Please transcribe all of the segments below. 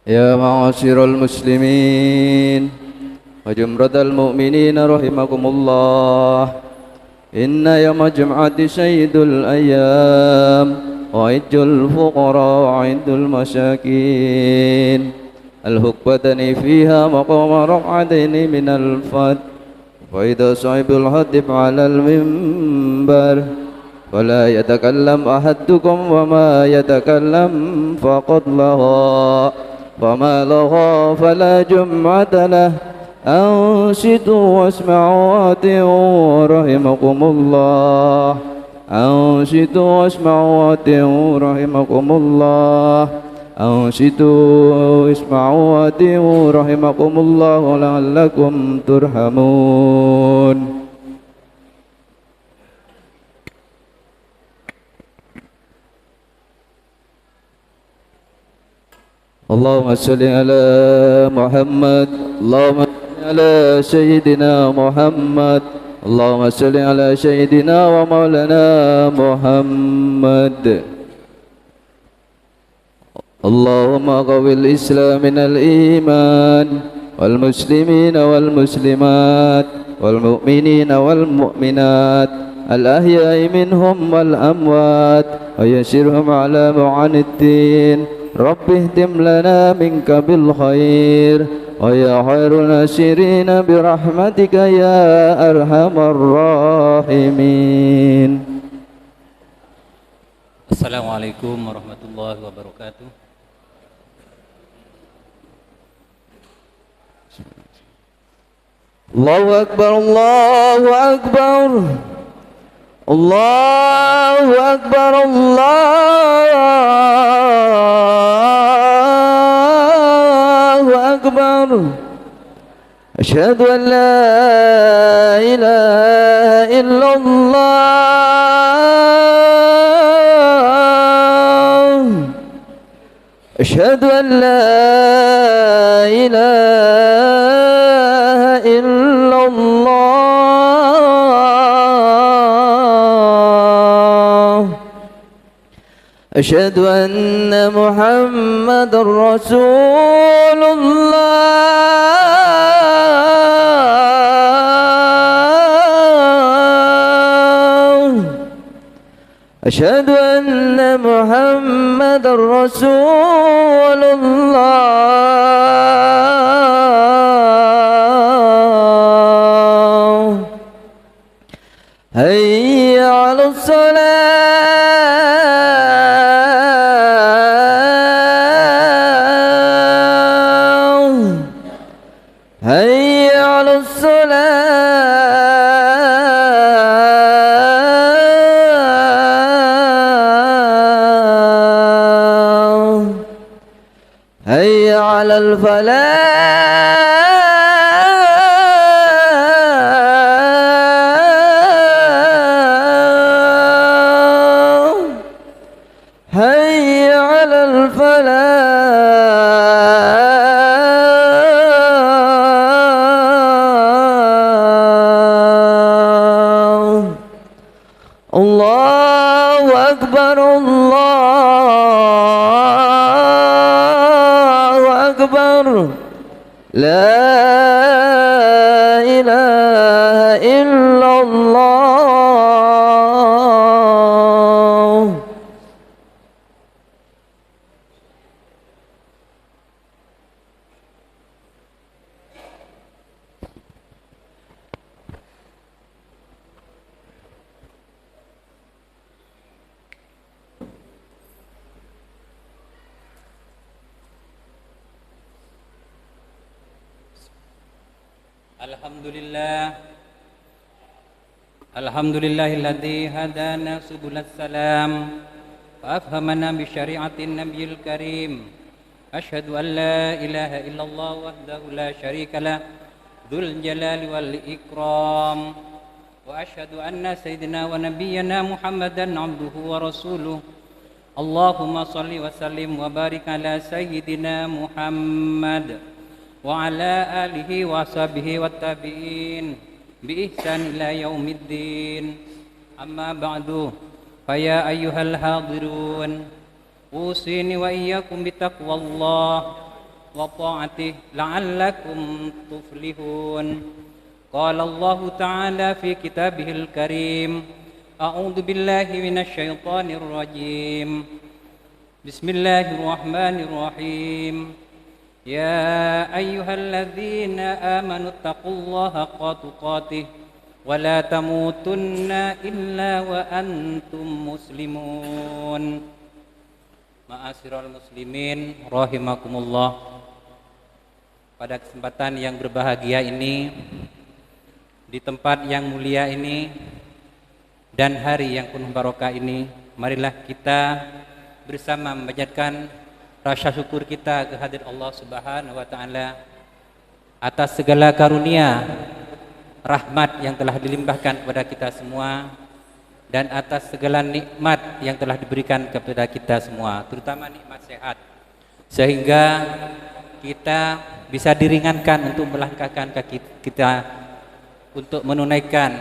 يا معاشر المسلمين وجمرة المؤمنين رحمكم الله، إن يوم الجمعة سيد الأيام، وعد الفقراء وعد المساكين، الهكبتين فيها مقام ركعتين من الفجر، فإذا صعب الخطيب على المنبر فلا يتكلم أحدكم، وما يتكلم فقد لغى، وما لغى فلا جمعة له. أنصتوا واسمعوا وأطيعوا رحمكم الله. أنصتوا واسمعوا وأطيعوا رحمكم الله. أنصتوا اسمعوا وأطيعوا رحمكم الله لعلكم ترحمون. اللهم صل على محمد. اللهم صل على سيدنا محمد. اللهم صل على سيدنا ومولانا محمد. اللهم قوي الإسلام من الإيمان، والمسلمين والمسلمات، والمؤمنين والمؤمنات، الأحياء منهم والأموات، ويسرهم على معاني الدين. رب اهتم لنا منك بالخير، ويا خير الناصرين برحمتك يا أرحم الراحمين. Assalamualaikum warahmatullahi wabarakatuh. Allahu Akbar, Allahu Akbar, Allahu Akbar, Allahu Akbar. Asyhadu an la ilaha illallah. Asyhadu an la ilaha illallah. Asyhadu anna Muhammadar Rasulullah. Asyhadu anna Muhammadar Rasulullah. Hayya 'alas salah. Hayya 'alas salah. Hayya 'alal falah. Hayya 'alal falah. Allahu Akbar, Allahu Akbar. La ilaha illallah. Alhamdulillahilladzi hadana subulas salam wa afhamana bi syari'atin nabiyil karim. Asyhadu an la ilaha illallah wahdahu la syarikalah dzul jalali wal ikram. Wa asyhadu anna sayyidina wa nabiyyana Muhammadan abduhu wa rasuluh. Allahumma shalli wa sallim wa barik ala sayyidina Muhammad wa ala alihi wa sahbihi wa tabi'in bi ihsan ila yaumiddin. Amma ba'du, faya ayyuhal hadirun, usini wa iyyakum bitaqwallah وطاعته لعلكم تفلحون. قال الله تعالى في كتابه الكريم: أعوذ بالله من الشيطان الرجيم. بسم الله الرحمن الرحيم. يا أيها الذين آمنوا اتقوا الله حق تقاته ولا تموتن إلا وأنتم مسلمون. Ma'asyiral muslimin rahimakumullah. Pada kesempatan yang berbahagia ini, di tempat yang mulia ini, dan hari yang penuh barokah ini, marilah kita bersama memanjatkan rasa syukur kita kehadirat Allah Subhanahu wa taala atas segala karunia rahmat yang telah dilimpahkan kepada kita semua, dan atas segala nikmat yang telah diberikan kepada kita semua, terutama nikmat sehat, sehingga kita bisa diringankan untuk melangkahkan kaki kita untuk menunaikan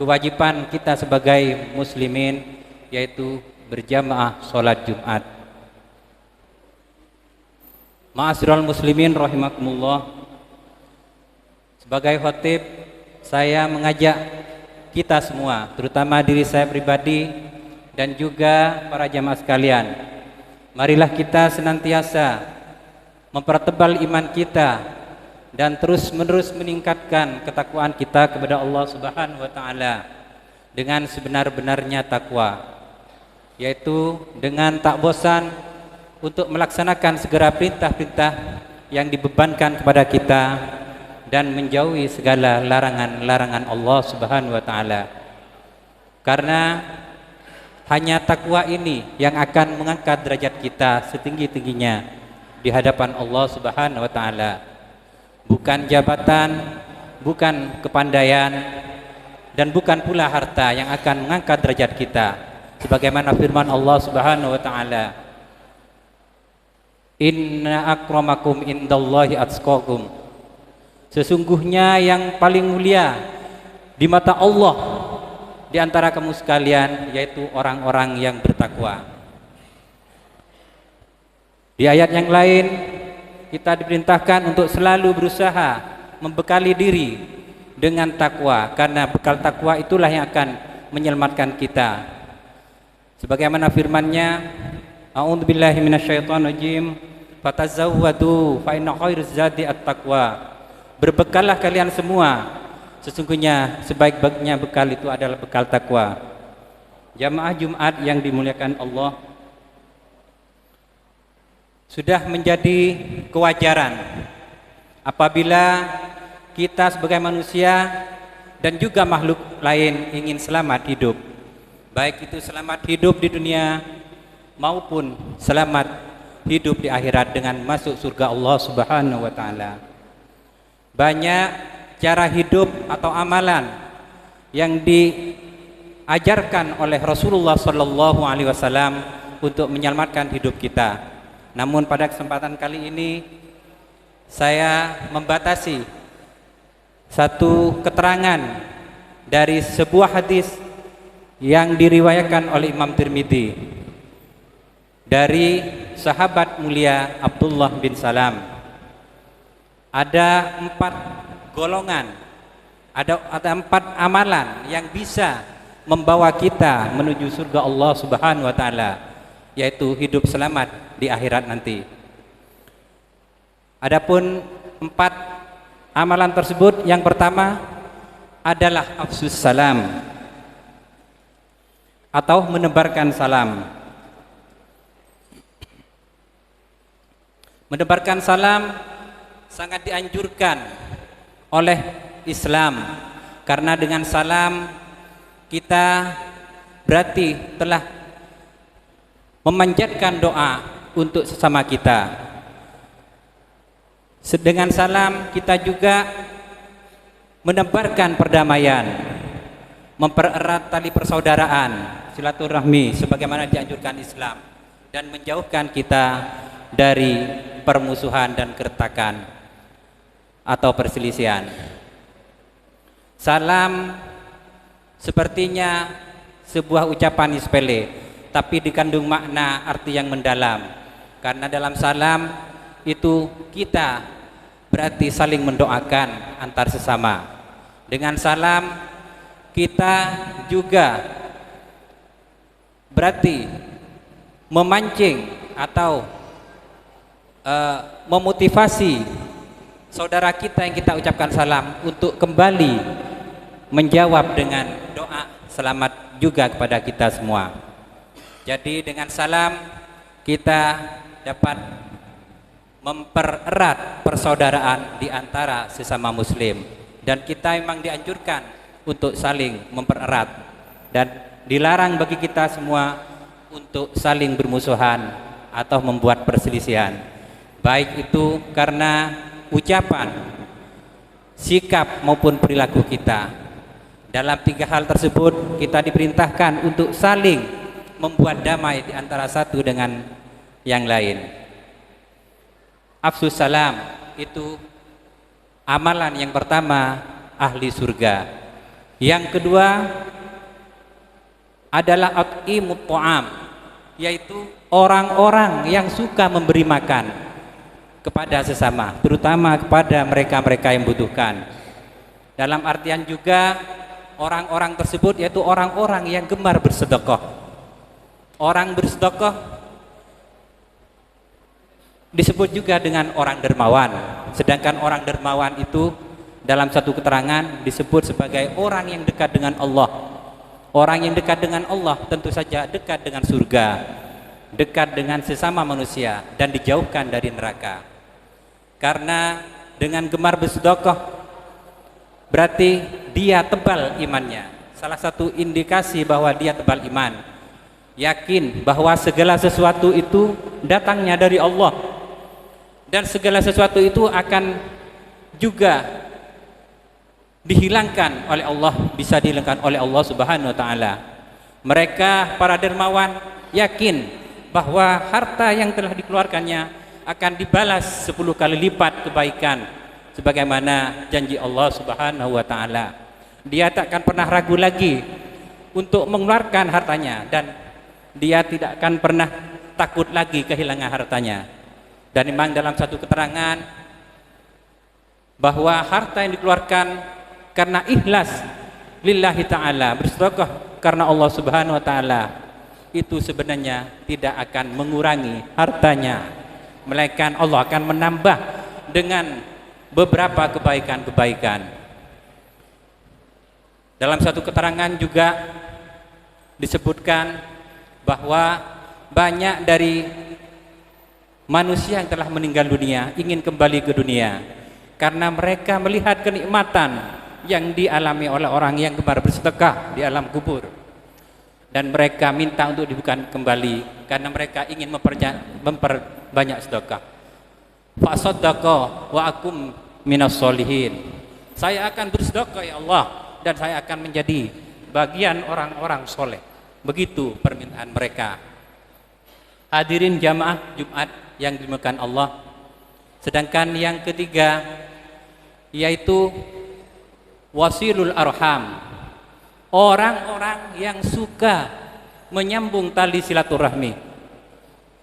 kewajiban kita sebagai muslimin, yaitu berjamaah sholat Jumat. Ma'asyiral muslimin rahimakumullah, sebagai khatib saya mengajak kita semua, terutama diri saya pribadi dan juga para jamaah sekalian, marilah kita senantiasa mempertebal iman kita dan terus-menerus meningkatkan ketakwaan kita kepada Allah Subhanahu wa taala dengan sebenar-benarnya takwa, yaitu dengan tak bosan untuk melaksanakan segala perintah-perintah yang dibebankan kepada kita dan menjauhi segala larangan-larangan Allah Subhanahu wa taala. Karena hanya takwa ini yang akan mengangkat derajat kita setinggi-tingginya di hadapan Allah Subhanahu wa taala. Bukan jabatan, bukan kepandaian, dan bukan pula harta yang akan mengangkat derajat kita. Sebagaimana firman Allah Subhanahu wa taala, "Inna akramakum indallahi atqakum." Sesungguhnya yang paling mulia di mata Allah di antara kamu sekalian yaitu orang-orang yang bertakwa. Di ayat yang lain kita diperintahkan untuk selalu berusaha membekali diri dengan takwa, karena bekal takwa itulah yang akan menyelamatkan kita. Sebagaimana firman-Nya, A'udzubillahi minasyaitonirrajim, fatazawwadu fa inna khairaz zadi at-taqwa. Berbekallah kalian semua, sesungguhnya sebaik-baiknya bekal itu adalah bekal takwa. Jamaah Jumat yang dimuliakan Allah, sudah menjadi kewajaran apabila kita sebagai manusia dan juga makhluk lain ingin selamat hidup, baik itu selamat hidup di dunia maupun selamat hidup di akhirat dengan masuk surga Allah Subhanahu wa taala. Banyak cara hidup atau amalan yang diajarkan oleh Rasulullah Sallallahu Alaihi Wasallam untuk menyelamatkan hidup kita. Namun pada kesempatan kali ini saya membatasi satu keterangan dari sebuah hadis yang diriwayatkan oleh Imam Tirmidzi dari sahabat mulia Abdullah bin Salam. Ada 4 golongan, ada 4 amalan yang bisa membawa kita menuju surga Allah Subhanahu wa taala, yaitu hidup selamat di akhirat nanti. Adapun 4 amalan tersebut, yang pertama adalah afsus salam atau menebarkan salam. Menebarkan salam sangat dianjurkan oleh Islam, karena dengan salam kita berarti telah memanjatkan doa untuk sesama kita. Dengan salam kita juga menebarkan perdamaian, mempererat tali persaudaraan, silaturahmi sebagaimana dianjurkan Islam, dan menjauhkan kita dari permusuhan dan keretakan atau perselisihan. Salam sepertinya sebuah ucapan sepele, tapi dikandung makna arti yang mendalam, karena dalam salam itu kita berarti saling mendoakan antar sesama. Dengan salam kita juga berarti memancing atau memotivasi saudara kita yang kita ucapkan salam untuk kembali menjawab dengan doa selamat juga kepada kita semua. Jadi dengan salam kita dapat mempererat persaudaraan di antara sesama muslim, dan kita memang dianjurkan untuk saling mempererat dan dilarang bagi kita semua untuk saling bermusuhan atau membuat perselisihan, baik itu karena ucapan, sikap maupun perilaku kita. Dalam 3 hal tersebut kita diperintahkan untuk saling membuat damai di antara satu dengan yang lain. Afsus salam itu amalan yang pertama ahli surga. Yang kedua adalah at'imut ta'am, yaitu orang-orang yang suka memberi makan kepada sesama, terutama kepada mereka-mereka yang membutuhkan. Dalam artian juga orang-orang tersebut yaitu orang-orang yang gemar bersedekah. Orang bersedekah disebut juga dengan orang dermawan. Sedangkan orang dermawan itu dalam satu keterangan disebut sebagai orang yang dekat dengan Allah. Orang yang dekat dengan Allah tentu saja dekat dengan surga, dekat dengan sesama manusia, dan dijauhkan dari neraka. Karena dengan gemar bersedekah berarti dia tebal imannya. Salah satu indikasi bahwa dia tebal iman, yakin bahwa segala sesuatu itu datangnya dari Allah, dan segala sesuatu itu akan juga dihilangkan oleh Allah, bisa dihilangkan oleh Allah Subhanahu wa taala. Mereka para dermawan yakin bahwa harta yang telah dikeluarkannya akan dibalas 10 kali lipat kebaikan sebagaimana janji Allah Subhanahu wa taala. Dia tak akan pernah ragu lagi untuk mengeluarkan hartanya, dan dia tidak akan pernah takut lagi kehilangan hartanya. Dan memang dalam satu keterangan bahwa harta yang dikeluarkan karena ikhlas lillahi ta'ala, bersedekah karena Allah Subhanahu wa ta'ala, itu sebenarnya tidak akan mengurangi hartanya, melainkan Allah akan menambah dengan beberapa kebaikan-kebaikan. Dalam satu keterangan juga disebutkan bahwa banyak dari manusia yang telah meninggal dunia ingin kembali ke dunia karena mereka melihat kenikmatan yang dialami oleh orang yang gemar bersedekah di alam kubur, dan mereka minta untuk dibukakan kembali karena mereka ingin memperbanyak sedekah. Fa saddaqa wa akum minas solihin, saya akan bersedekah ya Allah, dan saya akan menjadi bagian orang-orang soleh. Begitu permintaan mereka. Hadirin jamaah Jumat yang dimuliakan Allah. Sedangkan yang ketiga yaitu wasilul arham, orang-orang yang suka menyambung tali silaturahmi.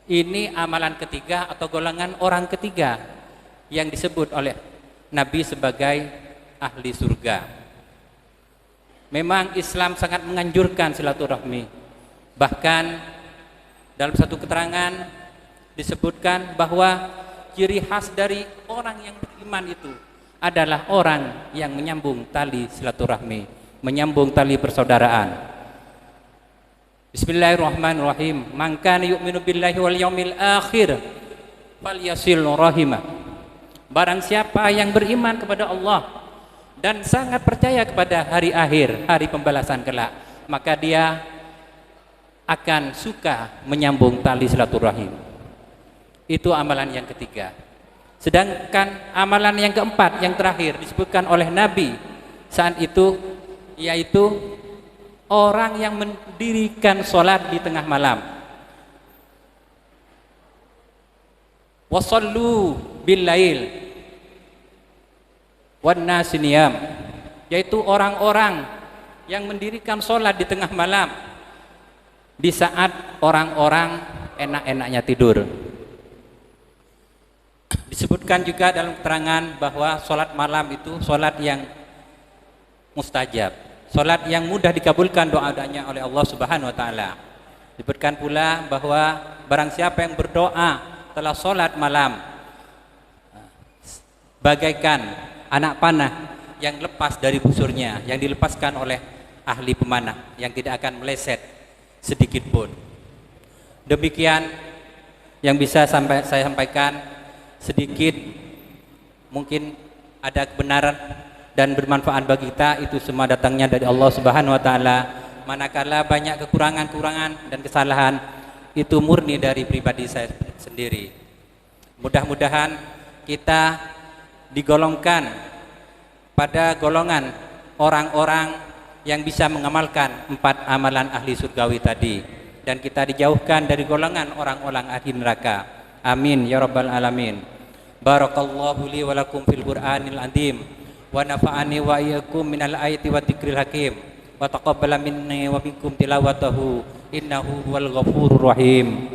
Ini amalan ketiga atau golongan orang ketiga yang disebut oleh Nabi sebagai ahli surga. Memang Islam sangat menganjurkan silaturahmi. Bahkan dalam satu keterangan disebutkan bahwa ciri khas dari orang yang beriman itu adalah orang yang menyambung tali silaturahmi, menyambung tali persaudaraan. Bismillahirrahmanirrahim. Man kana yu'minu billahi wal yaumil akhir falyasil rahimah. Barang siapa yang beriman kepada Allah dan sangat percaya kepada hari akhir, hari pembalasan kelak, maka dia akan suka menyambung tali silaturahim. Itu amalan yang ketiga. Sedangkan amalan yang keempat, yang terakhir disebutkan oleh Nabi saat itu, yaitu orang yang mendirikan sholat di tengah malam. Wasallu bil lail wan nasi niyam, yaitu orang-orang yang mendirikan sholat di tengah malam di saat orang-orang enak-enaknya tidur. Disebutkan juga dalam keterangan bahwa sholat malam itu sholat yang mustajab, sholat yang mudah dikabulkan doa-doanya oleh Allah Subhanahu wa taala. Disebutkan pula bahwa barang siapa yang berdoa setelah sholat malam bagaikan anak panah yang lepas dari busurnya, yang dilepaskan oleh ahli pemanah, yang tidak akan meleset sedikit pun. Demikian yang bisa saya sampaikan. Sedikit mungkin ada kebenaran dan bermanfaat bagi kita, itu semua datangnya dari Allah Subhanahu wa taala. Manakala banyak kekurangan-kekurangan dan kesalahan, itu murni dari pribadi saya sendiri. Mudah-mudahan kita digolongkan pada golongan orang-orang yang bisa mengamalkan 4 amalan ahli surgawi tadi, dan kita dijauhkan dari golongan orang-orang ahli neraka. Amin ya rabbal alamin. Barakallahu li wa lakum fil Qur'anil azim wa nafa'ani wa iyyakum minal ayati wa dzikril hakim wa taqabbala minni wa minkum tilawatahu innahu huwal ghafurur rahim.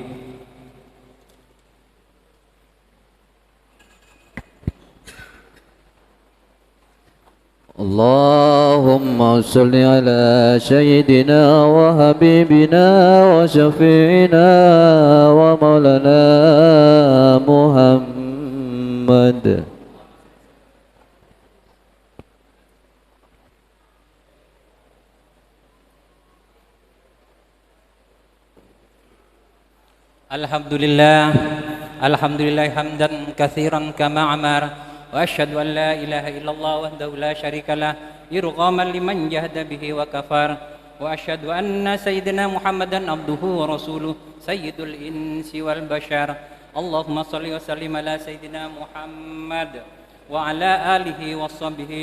اللهم صل على سيدنا وحبيبنا وشفيعنا ومولانا محمد. Alhamdulillah hamdan katsiran kama amar. وأشهد أن لا إله إلا الله وحده لا شريك له إرغاما لمن جهد به وكفر وأشهد أن سيدنا محمدا عبده ورسوله سيد الإنس والبشر. اللهم صل وسلم على سيدنا محمد وعلى آله وصحبه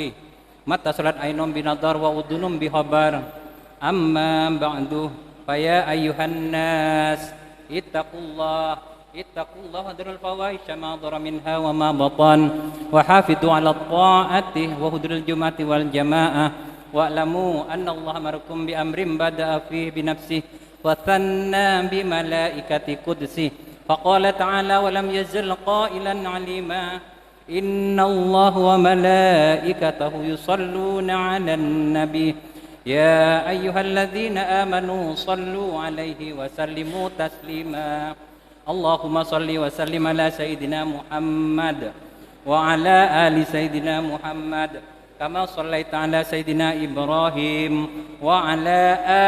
متى صلت عين بنظر وأذن بخبر. أما بعد فيا أيها الناس اتقوا الله وذروا الفواحش ما ظهر منها وما بطن وحافظوا على الطاعة وحضور الجمعة والجماعة واعلموا أن الله أمركم بأمر بدأ فيه بنفسه وثنى بملائكة قدسه فقال تعالى ولم يزل قائلا عليما إن الله وملائكته يصلون على النبي يا أيها الذين آمنوا صلوا عليه وسلموا تسليما. اللهم صل وسلم على سيدنا محمد وعلى آل سيدنا محمد كما صليت على سيدنا إبراهيم وعلى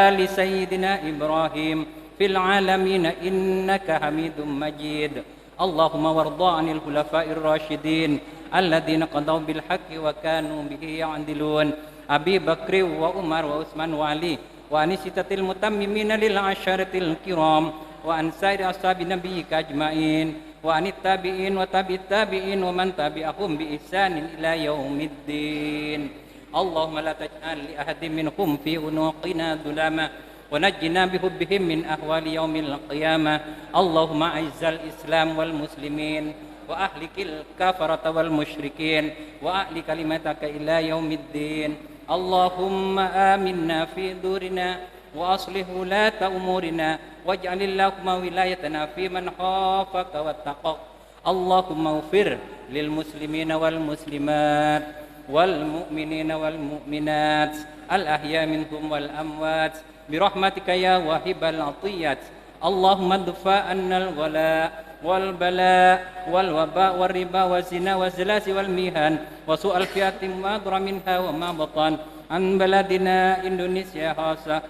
آل سيدنا إبراهيم في العالمين إنك حميد مجيد. اللهم وارض عن الخلفاء الراشدين الذين قضوا بالحق وكانوا به يعدلون أبي بكر وعمر وعثمان وعلي وعن الستة المتممين للعشرة الكرام وعن سائر أصحاب نبيك أجمعين وعن التابعين وتابع التابعين ومن تبعهم بإحسان إلى يوم الدين. اللهم لا تجعل لأحد منهم في عنقنا ظلاما ونجنا بحبهم من أهوال يوم القيامة. اللهم أعز الإسلام والمسلمين وأهلك الكفرة والمشركين وأعل كلمتك إلى يوم الدين. اللهم آمنا في دورنا وأصلح ولاة أمورنا واجعل اللهم ولايتنا في من خافك واتقاك. اللهم اغفر للمسلمين والمسلمات والمؤمنين والمؤمنات الأحياء منهم والأموات برحمتك يا واهب العطيات. اللهم ادفع عنا الغلاء والبلاء والوباء والربا والزنا والزلازل والميهان وسوء الفئات ما ظهر منها وما بطن عن بلدنا إندونيسيا خاصة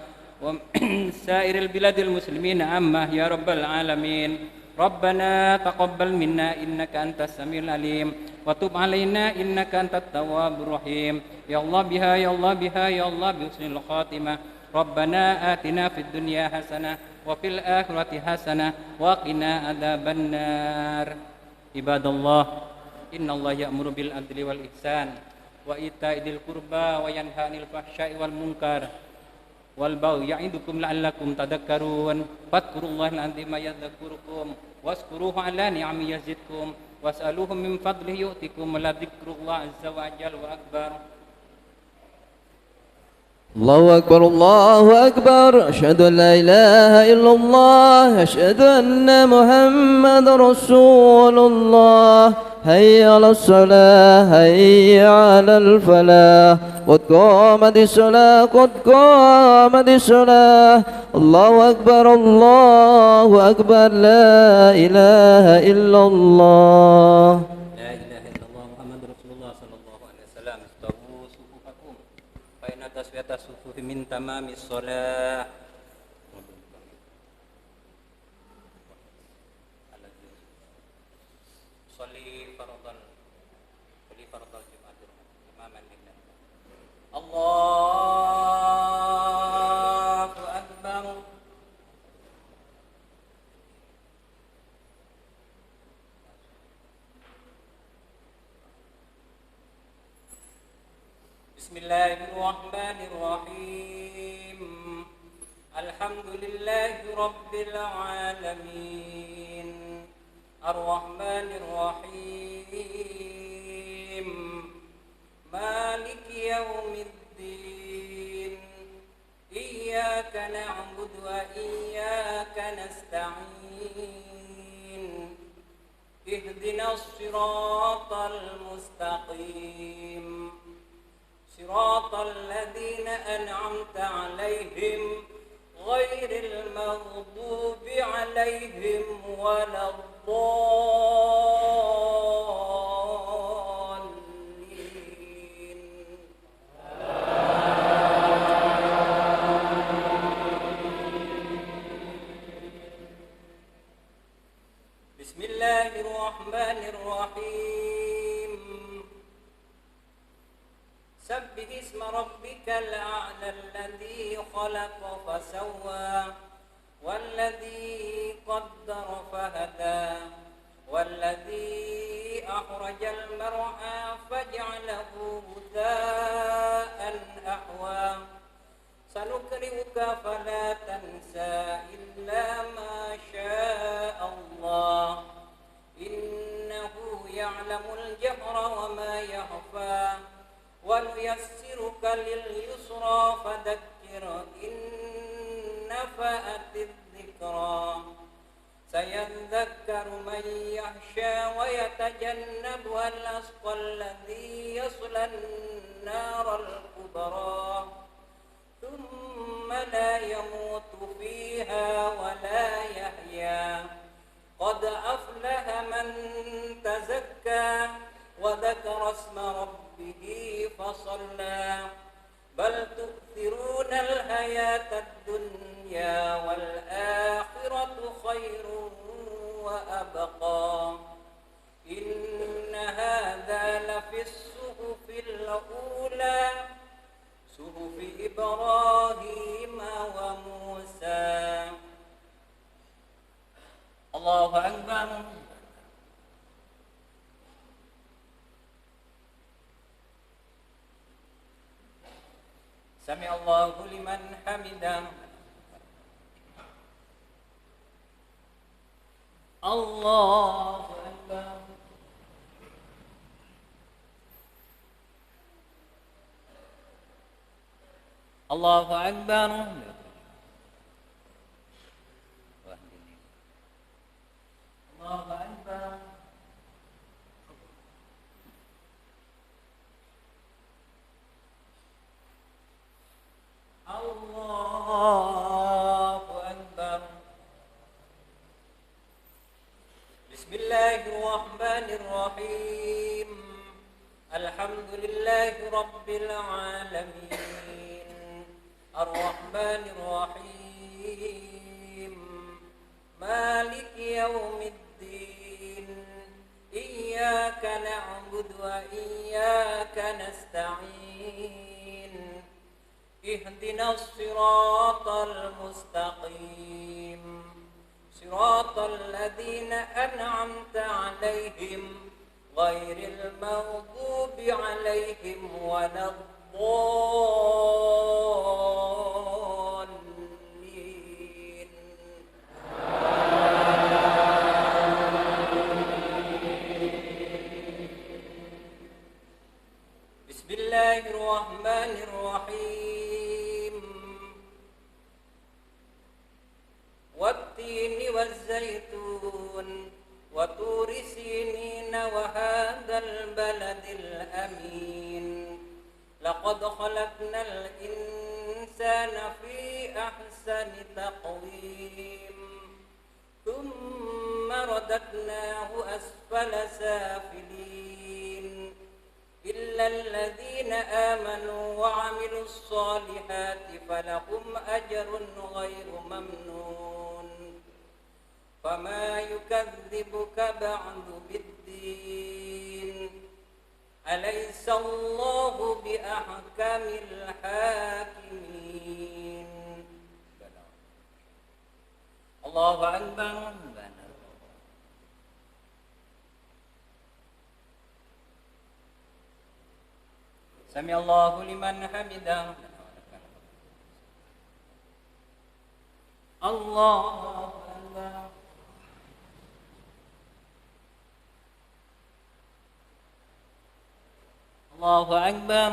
وسائر البلاد المسلمين عامة يا رب العالمين. ربنا تقبل منا إنك أنت السميع العليم وتب علينا إنك أنت التواب الرحيم. يا الله بها يا الله بها يا الله بحسن الخاتمة. ربنا آتنا في الدنيا حسنة وفي الآخرة حسنة وقنا عذاب النار. عباد الله إن الله يأمر بالعدل والإحسان وإيتاء ذي القربى وينهى عن الفحشاء والمنكر والبغي يعظكم لعلكم تذكرون. فاذكروا الله العظيم يذكركم واذكروه على نعمه يزدكم واسألوه من فضله يؤتكم ولذكر الله عز وجل وأكبر. الله أكبر الله أكبر أشهد أن لا إله إلا الله أشهد أن محمد رسول الله حي على الصلاة حي على الفلاح قد قامت الصلاة قد قامت الصلاة الله أكبر لا إله إلا الله لا إله إلا الله محمد رسول الله صلى الله عليه وسلم استووا صفوفكم فإن تسوية الصفوف من تمام الصلاة صلي فرض الجمعة إماما لله الله أكبر بسم الله الرحمن الرحيم الحمد لله رب العالمين الرحمن الرحيم مالك يوم الدين إياك نعبد وإياك نستعين اهدنا الصراط المستقيم صراط الذين أنعمت عليهم غير المغضوب عليهم ولا الضالين بسم الله الرحمن الرحيم سبح اسم ربك الأعلى الذي خلق فسوى والذي قدر فهدى والذي أخرج المرعى فجعله غثاء أحوى سنقرئك فلا تنسى إلا ما شاء الله إنه يعلم الجهر وما يخفى ونيسرك لليسرى فذكر إن نفعت الذكرى سيذكر من يخشى ويتجنبها الأشقى الذي يصلى النار الكبرى ثم لا يموت فيها ولا يحيا قد أفلح من تزكى وذكر اسم ربه فصلى بل تؤثرون الحياة الدنيا والآخرة خير وأبقى إن هذا لفي الصحف الأولى صحف إبراهيم وموسى الله أكبر سمع الله لمن حمده الله أكبر الله أكبر الله أكبر الله أكبر بسم الله الرحمن الرحيم الحمد لله رب العالمين الرحمن الرحيم مالك يوم الدين إياك نعبد وإياك نستعين اهدنا الصراط المستقيم صراط الذين أنعمت عليهم غير المغضوب عليهم ولا الضالين بسم الله الرحمن الرحيم وهذا البلد الأمين لقد خلقنا الإنسان في أحسن تقويم ثم رددناه أسفل سافلين إلا الذين آمنوا وعملوا الصالحات فلهم أجر غير ممنون فما يكذبك بعد بالدين أليس الله بأحكم الحاكمين الله أكبر سمع الله لمن حمده الله أكبر الله أكبر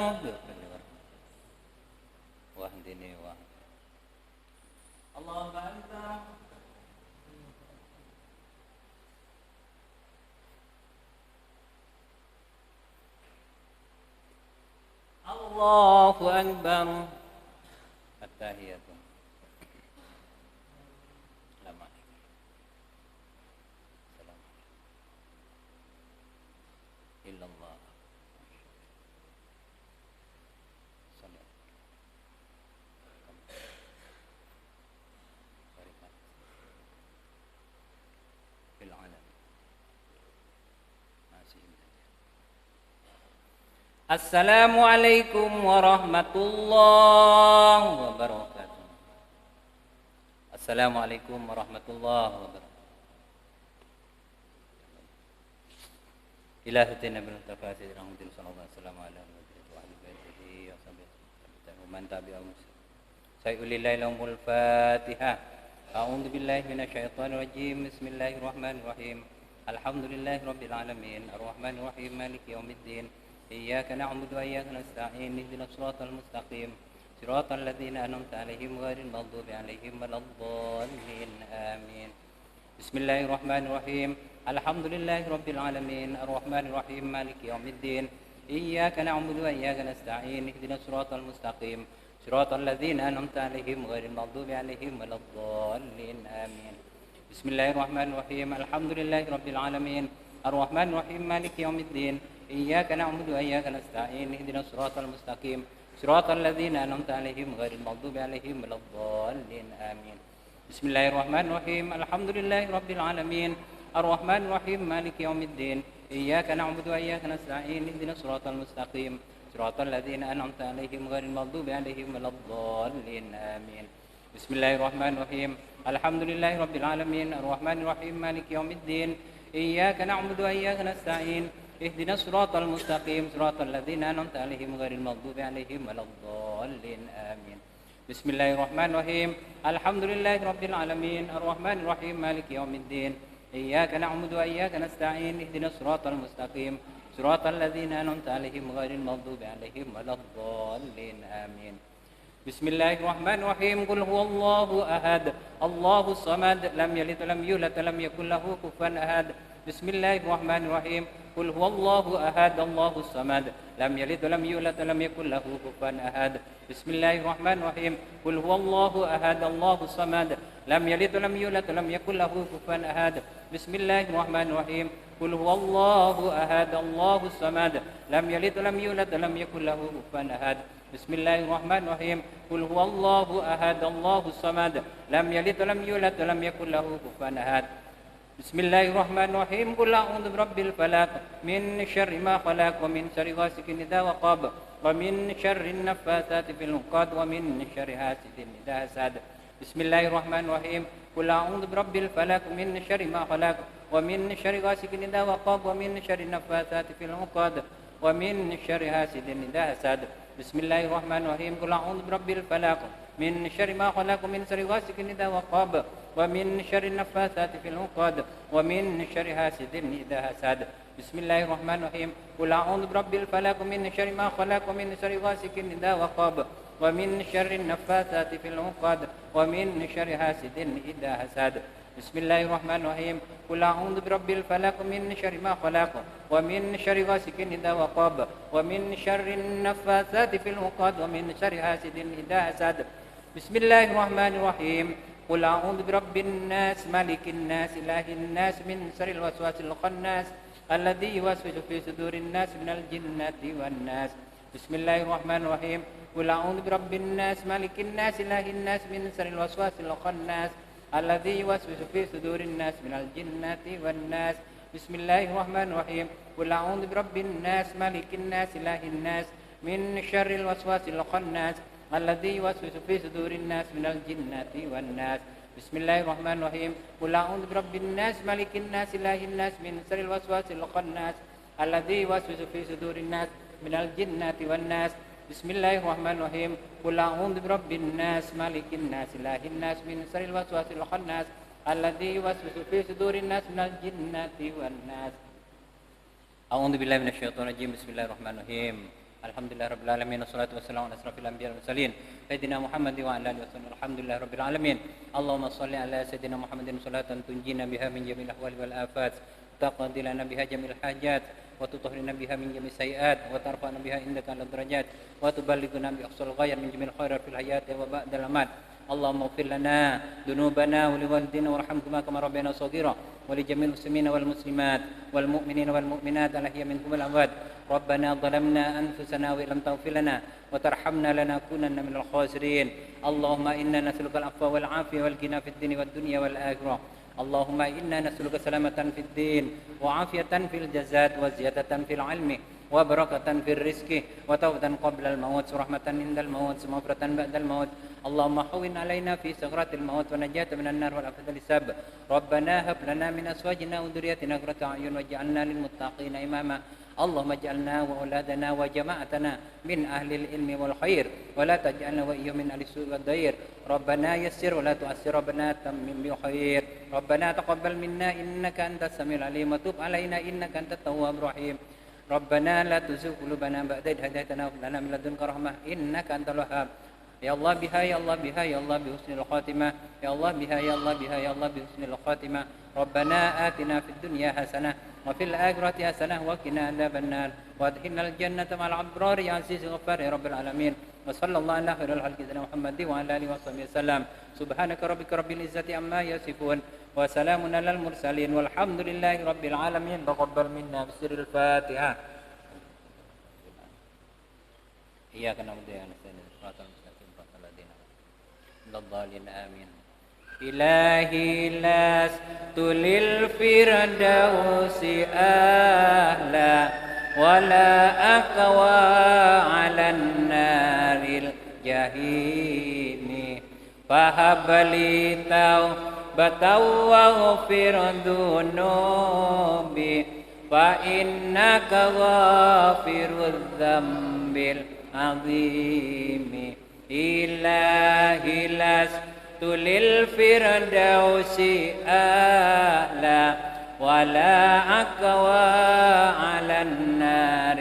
واهدني الله أكبر الله أكبر التحيات السلام عليكم السلام عليكم إلا الله صلى في العالم السلام عليكم ورحمة الله وبركاته السلام عليكم ورحمة الله وبركاته إلهتنا بالتفاسير رحمة الله صلى الله عليه وسلم على نبيه وعلى بيته وصحبه ومن تبعهم سيقول لله لهم الفاتحة أعوذ بالله من الشيطان الرجيم بسم الله الرحمن الرحيم الحمد لله رب العالمين الرحمن الرحيم مالك يوم الدين إياك نعبد وإياك نستعين اهدنا الصراط المستقيم صراط الذين أنعمت عليهم غير المغضوب عليهم ولا الضالين آمين بسم الله الرحمن الرحيم الحمد لله رب العالمين الرحمن الرحيم مالك يوم الدين إياك نعبد وإياك نستعين اهدنا الصراط المستقيم صراط الذين أنعمت عليهم غير المغضوب عليهم ولا الضالين آمين بسم الله الرحمن الرحيم الحمد لله رب العالمين الرحمن الرحيم مالك يوم الدين إياك نعبد وإياك نستعين اهدنا الصراط المستقيم صراط الذين أنعمت عليهم غير المغضوب عليهم ولا الضالين آمين بسم الله الرحمن الرحيم الحمد لله رب العالمين الرحمن الرحيم مالك يوم الدين إياك نعبد وإياك نستعين اهدنا الصراط المستقيم صراط الذين أنعمت عليهم غير المغضوب عليهم ولا الضالين آمين بسم الله الرحمن الرحيم الحمد لله رب العالمين الرحمن الرحيم مالك يوم الدين إياك نعبد وإياك نستعين اهدنا الصراط المستقيم صراط الذين أنعمت عليهم غير المغضوب عليهم ولا الضالين آمين بسم الله الرحمن الرحيم الحمد لله رب العالمين الرحمن الرحيم مالك يوم الدين إياك نعبد وإياك نستعين اهدنا الصراط المستقيم صراط الذين أنعمت عليهم غير المغضوب عليهم ولا الضالين آمين بسم الله الرحمن الرحيم قل هو الله أحد الله الصمد لم يلد ولم يولد ولم يكن له كفوا أحد بسم الله الرحمن الرحيم قل هو الله أحد الله الصمد لم يلد ولم يولد ولم يكن له كفوا أحد بسم الله الرحمن الرحيم قل هو الله أحد الله الصمد لم يلد ولم يولد ولم يكن له كفوا أحد بسم الله الرحمن الرحيم قل هو الله أحد الله الصمد لم يلد ولم يولد ولم يكن له كفوا أحد بسم الله الرحمن الرحيم قل هو الله أحد الله الصمد لم يلد ولم يولد ولم يكن له كفوا أحد بسم الله الرحمن الرحيم قل أعوذ برب الفلق من شر ما خلق ومن شر غاسق إذا وقب ومن شر النفاثات في العقد ومن شر حاسد إذا حسد بسم الله الرحمن الرحيم قل أعوذ برب الفلق من شر ما خلق ومن شر غاسق إذا وقب ومن شر النفاثات في العقد ومن شر حاسد إذا حسد بسم الله الرحمن الرحيم قل أعوذ برب الفلق من شر ما خلق ومن شر غاسق إذا وقب ومن شر النفاثات في العقد ومن شر حاسد إذا حسد بسم الله الرحمن الرحيم قل أعوذ برب الفلق من شر ما خلق ومن شر غاسق إذا وقب ومن شر النفاثات في العقد ومن شر حاسد إذا حسد بسم الله الرحمن الرحيم قل أعوذ برب الفلق من شر ما خلق ومن شر غاسق إذا وقب ومن شر النفاثات في العقد ومن شر حاسد إذا حسد بسم الله الرحمن الرحيم قل أعوذ برب الناس ملك الناس إله الناس من شر الوسواس الخناس الذي يوسوس في صدور الناس من الجنة والناس بسم الله الرحمن الرحيم قل أعوذ برب الناس ملك الناس إله الناس من شر الوسواس الخناس الذي يوسوس في صدور الناس من الجنة والناس بسم الله الرحمن الرحيم قل أعوذ برب الناس ملك الناس إله الناس من شر الوسواس الخناس الذي يوسوس في صدور الناس من الجنة والناس بسم الله الرحمن الرحيم قل أعوذ برب الناس ملك الناس إله الناس من شر الوسواس الخناس الذي يوسوس في صدور الناس من الجنة والناس بسم الله الرحمن الرحيم قل أعوذ برب الناس ملك الناس إله الناس من شر الوسواس الخناس الذي يوسوس في صدور الناس من الجنة والناس أعوذ بالله من الشيطان الرجيم بسم الله الرحمن الرحيم الحمد لله رب العالمين والصلاة والسلام على أشرف الأنبياء والمرسلين سيدنا محمد وعلى آله وصحبه الحمد لله رب العالمين اللهم صل على سيدنا محمد صلاة تنجينا بها من جميع الأحوال والآفات تقضي لنا بها جميع الحاجات وتطهرنا بها من جميع السيئات وترفعنا بها عندك على الدرجات وتبلغنا بأقصى الغاية من جميع الخيرات في الحياة وبعد الممات اللهم اغفر لنا ذنوبنا ولوالدينا وارحمهما كما ربينا صغيرا ولجميع المسلمين والمسلمات والمؤمنين والمؤمنات الأحياء منهم والأموات ربنا ظلمنا أنفسنا وإن لم تغفر لنا وترحمنا لنكونن من الخاسرين اللهم إنا نسألك العفو والعافية والغنى في الدين والدنيا والآخرة اللهم إنا نسألك سلامة في الدين وعافية في الجزاء وزيادة في العلم وبركة في الرزق وتوبة قبل الموت ورحمة عند الموت ومغفرة بعد الموت اللهم هون علينا في سكرات الموت ونجاة من النار والعافية الحساب ربنا هب لنا من أزواجنا وذرياتنا قرة أعين واجعلنا للمتقين إماما اللهم اجعلنا وأولادنا وجماعتنا من أهل العلم والخير ولا تجعلنا وإياهم من أهل السوء والضير ربنا يسر ولا تؤسر ربنا تمم بالخير ربنا تقبل منا إنك أنت السميع العليم وتب علينا إنك أنت التواب الرحيم ربنا لا تزغ قلوبنا بعد إذ هديتنا وهب لنا من لدنك رحمة إنك أنت الوهاب يا الله بها يا الله بها يا الله بحسن الخاتمة يا الله بها يا الله بها يا الله بحسن الخاتمة ربنا آتنا في الدنيا حسنة وفي الآخرة حسنة وقنا عذاب النار وادخلنا الجنة مع الأبرار يا عزيز غفار يا رب العالمين وصلى الله على خير الخلق سيدنا محمد وعلى آله وصحبه وسلم سبحانك ربك رب العزة عما يصفون وسلام على المرسلين والحمد لله رب العالمين تقبل منا بسر الفاتحة إياك نعبد وإياك نستعين صراط المستقيم صراط الذين أنعمت الضالين آمين إلهي لست للفردوس أهلا ولا أقوى على النار الجحيم فهب لي توبة واغفر ذنوبي فإنك غافر الذنب العظيم إلهي لست للفردوس أهلا ولا أقوى على النار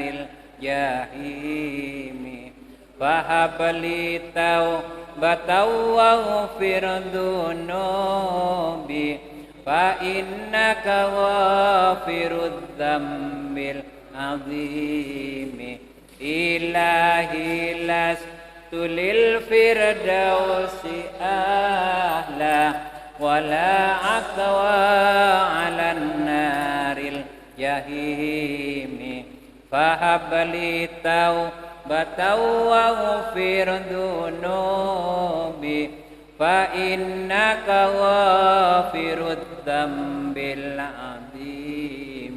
الجحيم فهب لي توبة واغفر ذنوبي فإنك غافر الذنب العظيم إلهي لست للفردوس أهلا ولا أقوى على النار الجحيم فهب لي توبة واغفر ذنوبي فإنك غافر الذنب العظيم